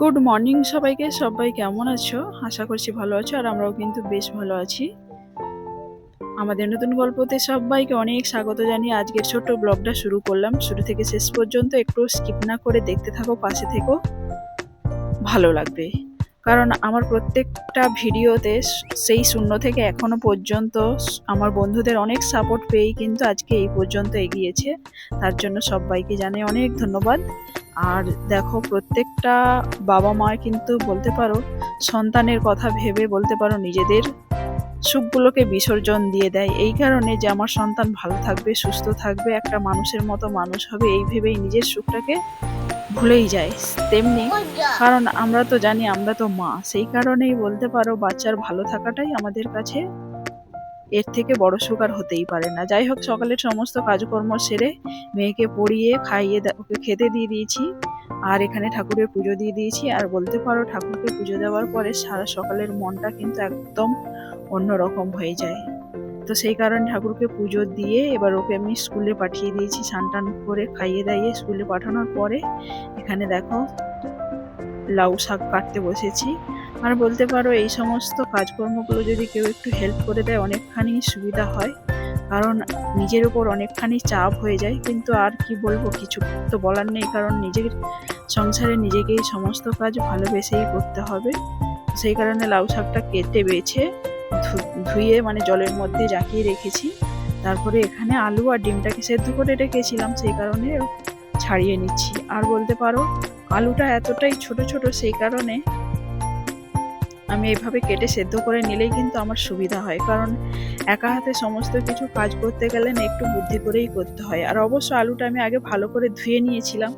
Good morning সবাইকে। সবাই কেমন আছো? আশা করছি ভালো আছো, আর আমরাও কিন্তু বেশ ভালো আছি। আমাদের নতুন গল্পতে সবাইকে অনেক স্বাগত জানিয়ে আজকের ছোট্ট ব্লগটা শুরু করলাম। শুরু থেকে শেষ পর্যন্ত একটু স্কিপ না করে দেখতে থাকো, পাশে থেকো, ভালো লাগবে। কারণ আমার প্রত্যেকটা ভিডিওতে সেই শূন্য থেকে এখনো পর্যন্ত আমার বন্ধুদের অনেক সাপোর্ট পেয়েই কিন্তু আজকে এই পর্যন্ত এগিয়েছে। তার জন্য সবাইকে জানাই অনেক ধন্যবাদ। আর দেখো, প্রত্যেকটা বাবা মা কিন্তু বলতে পারো সন্তানের কথা ভেবে বলতে পারো নিজেদের সুখগুলোকে বিসর্জন দিয়ে দেয়, এই কারণে যে আমার সন্তান ভালো থাকবে, সুস্থ থাকবে, একটা মানুষের মতো মানুষ হবে, এই ভেবেই নিজের সুখটাকে ভুলেই যায়। তেমনি কারণ আমরা তো জানি আমরা তো মা, সেই কারণেই বলতে পারো বাচ্চার ভালো থাকাটাই আমাদের কাছে এর থেকে বড় সুখ আর হতেই পারে না। যাই হোক, সকালের সমস্ত কাজকর্ম সেরে মেয়েকে পড়িয়ে খাইয়ে ওকে খেতে দিয়ে দিয়েছি, আর এখানে ঠাকুরের পুজো দিয়ে দিয়েছি। আর বলতে পারো ঠাকুরকে পুজো দেওয়ার পরে সারা সকালের মনটা কিন্তু একদম অন্যরকম হয়ে যায়। তো সেই কারণে ঠাকুরকে পুজো দিয়ে এবার ওকে আমি স্কুলে পাঠিয়ে দিয়েছি। স্নান টান করে খাইয়ে দাইয়ে স্কুলে পাঠানোর পরে এখানে দেখো লাউ শাক কাটতে বসেছি। আর বলতে পারো এই সমস্ত কাজকর্মগুলো যদি কেউ একটু হেল্প করে দেয় অনেকখানি সুবিধা হয়, কারণ নিজের উপর অনেকখানি চাপ হয়ে যায়। কিন্তু আর কি বলবো, কিছু তো বলার নেই, কারণ নিজের সংসারে নিজেকেই সমস্ত কাজ ভালোবেসেই করতে হবে। সেই কারণে লাউ শাকটা কেটে বেছে ধুয়ে মানে জলের মধ্যে জাকিয়ে রেখেছি। তারপরে এখানে আলু আর ডিমটাকে সেদ্ধ করে রেখেছিলাম, সেই কারণে ছাড়িয়ে নিচ্ছি। আর বলতে পারো আলুটা এতটাই ছোট ছোট, সেই কারণে আমি এইভাবে কেটে সেদ্ধ করে নিলেই কিন্তু আমার সুবিধা হয়। কারণ একা হাতে সমস্ত কিছু কাজ করতে গেলে না একটু বুদ্ধি করেই করতে হয়। আর অবশ্য আলুটা আমি আগে ভালো করে ধুয়ে নিয়েছিলাম,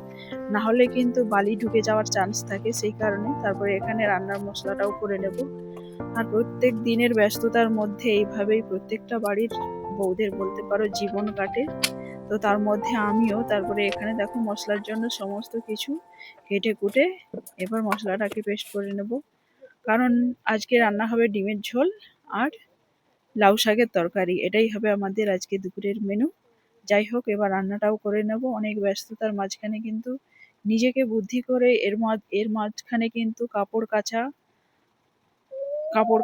না হলে কিন্তু বালি ঢুকে যাওয়ার চান্স থাকে, সেই কারণে। তারপরে এখানে রান্নার মশলাটাও করে নেব। আর প্রত্যেক দিনের ব্যস্ততার মধ্যে এইভাবেই প্রত্যেকটা বাড়ির বউদের বলতে পারো জীবন কাটে। তো তার মধ্যে আমিও। তারপরে এখানে দেখো মশলার জন্য সমস্ত কিছু কেটে কুটে এবার মশলাটাকে পেস্ট করে নেব। কারণ আজকে রান্না হবে ডিমের ঝোল আর লাউ শাকের তরকারি, এটাই হবে আমাদের আজকে দুপুরের মেনু। যাই হোক, এবার রান্নাটাও করে নেব। অনেক ব্যস্ততার মাঝখানে কিন্তু নিজেকে বুদ্ধি করে এর মাঝখানে কিন্তু কাপড়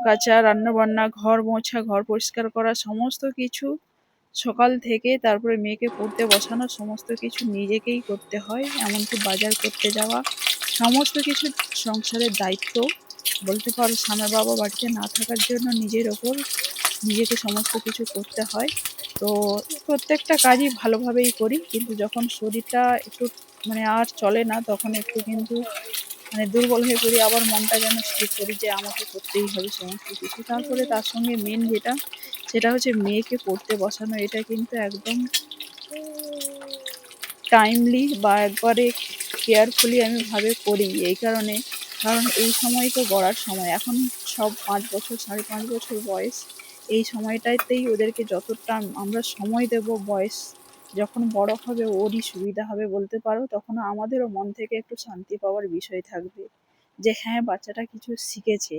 কাচা, রান্না বান্না, ঘর মোছা, ঘর পরিষ্কার করা, সমস্ত কিছু সকাল থেকে, তারপরে মেয়েকে পড়তে বসানো, সমস্ত কিছু নিজেকেই করতে হয়। এমনকি বাজার করতে যাওয়া, সমস্ত কিছু সংসারের দায়িত্ব বলতে পারো স্বামী বাবা বাড়িতে না থাকার জন্য নিজের ওপর নিজেকে সমস্ত কিছু করতে হয়। তো প্রত্যেকটা কাজই ভালোভাবেই করি, কিন্তু যখন শরীরটা একটু মানে আর চলে না, তখন একটু কিন্তু মানে দুর্বল হয়ে পড়ি, আবার মনটা যেন স্থির করি যে আমাকে করতেই হবে সমস্ত কিছু। তারপরে তার সঙ্গে মেন যেটা, সেটা হচ্ছে মেয়েকে পড়তে বসানো। এটা কিন্তু একদম টাইমলি বা একবারে কেয়ারফুলি আমি ভাবে করি, এই কারণে কারণ এই সময় তো গড়ার সময়। এখন সব 5 বছর 5.5 বছর বয়স, এই সময়টাতেই ওদেরকে যতটা আমরা সময় দেব, বয়স যখন বড় হবে ওরই সুবিধা হবে বলতে পারো। তখন আমাদেরও মন থেকে একটু শান্তি পাওয়ার বিষয় থাকবে যে হ্যাঁ, বাচ্চাটা কিছু শিখেছে।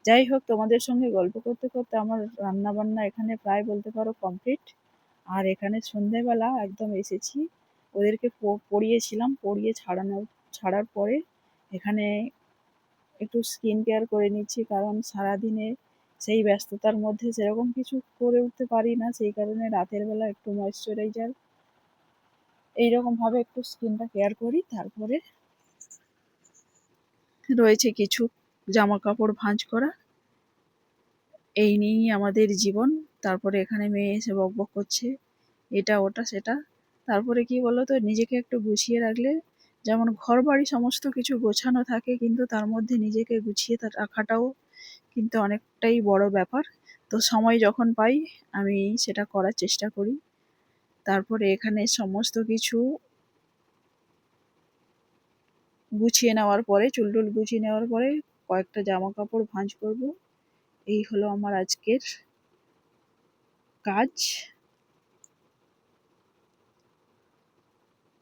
যাই হোক, তোমাদের সঙ্গে গল্প করতে করতে আমার রান্না বান্না এখানে প্রায় বলতে পারো কমপ্লিট। আর এখানে সন্ধেবেলা একদম এসেছি, ওদেরকে পড়িয়েছিলাম, পড়িয়ে ছাড়ার পরে এখানে একটু স্কিন কেয়ার করে নিচ্ছি। কারণ সারাদিনে সেই ব্যস্ততার মধ্যে সেরকম কিছু করে উঠতে পারি না, সেই কারণে রাতের বেলা একটু ময়েশ্চারাইজার এইরকম ভাবে একটু স্কিনটা কেয়ার করি। তারপরে রয়েছে কিছু জামা কাপড় ভাঁজ করা, এই নিয়েই আমাদের জীবন। তারপরে এখানে মেয়ে এসে বকবক করছে, এটা ওটা সেটা। তারপরে কি বলতো, নিজেকে একটু গুছিয়ে রাখলে, যেমন ঘর বাড়ি সমস্ত কিছু গোছানো থাকে, কিন্তু তার মধ্যে নিজেকে গুছিয়ে রাখাটাও কিন্তু অনেকটাই বড় ব্যাপার। তো সময় যখন পাই আমি সেটা করার চেষ্টা করি। তারপরে এখানে সমস্ত কিছু গুছিয়ে নেওয়ার পরে, চুলটুল গুছিয়ে নেওয়ার পরে কয়েকটা জামা কাপড় ভাঁজ করব। এই হলো আমার আজকের কাজ।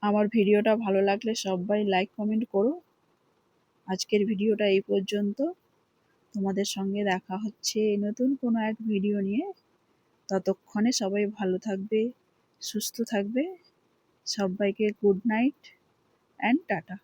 আমার ভিডিওটা ভালো লাগলে সবাই লাইক কমেন্ট করো। আজকের ভিডিওটা এই পর্যন্ত। তোমাদের সঙ্গে দেখা হচ্ছে নতুন কোনো এক ভিডিও নিয়ে। ততক্ষণে সবাই ভালো থাকবে, সুস্থ থাকবে। সবাইকে গুড নাইট অ্যান্ড টাটা।